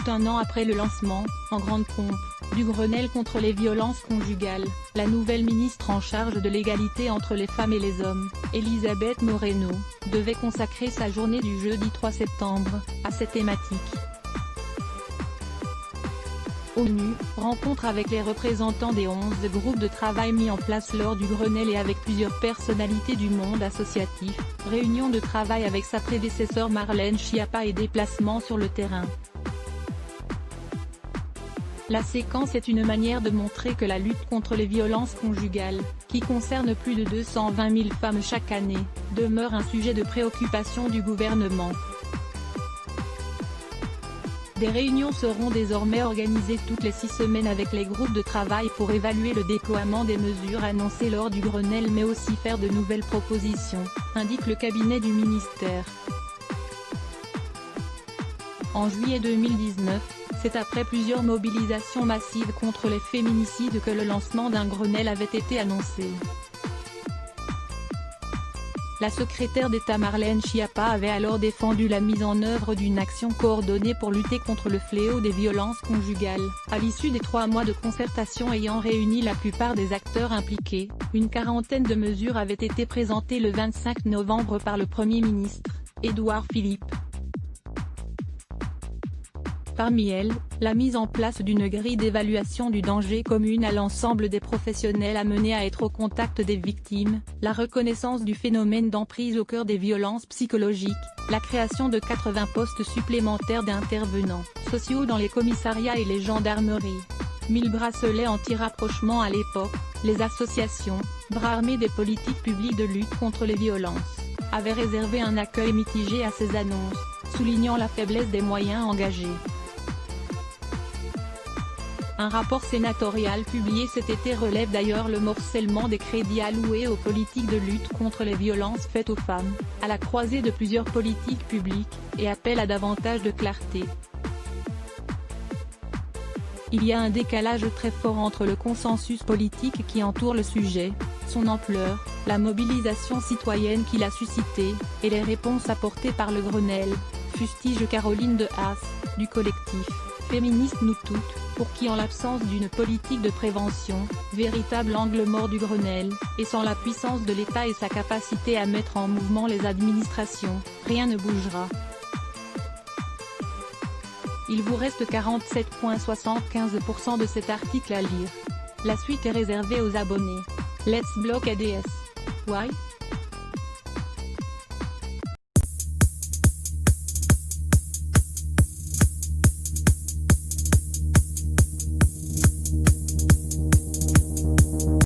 un an après le lancement, en grande pompe, du Grenelle contre les violences conjugales, la nouvelle ministre en charge de l'égalité entre les femmes et les hommes, Elisabeth Moreno, devait consacrer sa journée du jeudi 3 septembre, à cette thématique. ONU, rencontre avec les représentants des 11 groupes de travail mis en place lors du Grenelle et avec plusieurs personnalités du monde associatif, réunion de travail avec sa prédécesseur Marlène Schiappa et déplacement sur le terrain. La séquence est une manière de montrer que la lutte contre les violences conjugales, qui concerne plus de 220 000 femmes chaque année, demeure un sujet de préoccupation du gouvernement. Des réunions seront désormais organisées toutes les 6 semaines avec les groupes de travail pour évaluer le déploiement des mesures annoncées lors du Grenelle mais aussi faire de nouvelles propositions, indique le cabinet du ministère. En juillet 2019, c'est après plusieurs mobilisations massives contre les féminicides que le lancement d'un Grenelle avait été annoncé. La secrétaire d'État Marlène Schiappa avait alors défendu la mise en œuvre d'une action coordonnée pour lutter contre le fléau des violences conjugales. À l'issue des 3 mois de concertation ayant réuni la plupart des acteurs impliqués, une quarantaine de mesures avaient été présentées le 25 novembre par le Premier ministre, Édouard Philippe. Parmi elles, la mise en place d'une grille d'évaluation du danger commune à l'ensemble des professionnels amenés à être au contact des victimes, la reconnaissance du phénomène d'emprise au cœur des violences psychologiques, la création de 80 postes supplémentaires d'intervenants sociaux dans les commissariats et les gendarmeries. 1000 bracelets anti-rapprochement à l'époque, les associations, bras armés des politiques publiques de lutte contre les violences, avaient réservé un accueil mitigé à ces annonces, soulignant la faiblesse des moyens engagés. Un rapport sénatorial publié cet été relève d'ailleurs le morcellement des crédits alloués aux politiques de lutte contre les violences faites aux femmes, à la croisée de plusieurs politiques publiques, et appelle à davantage de clarté. Il y a un décalage très fort entre le consensus politique qui entoure le sujet, son ampleur, la mobilisation citoyenne qu'il a suscitée, et les réponses apportées par le Grenelle, fustige Caroline de Haas, du collectif féministe Nous Toutes, pour qui en l'absence d'une politique de prévention, véritable angle mort du Grenelle, et sans la puissance de l'État et sa capacité à mettre en mouvement les administrations, rien ne bougera. Il vous reste 47,75% de cet article à lire. La suite est réservée aux abonnés. Let's block ADS. Why?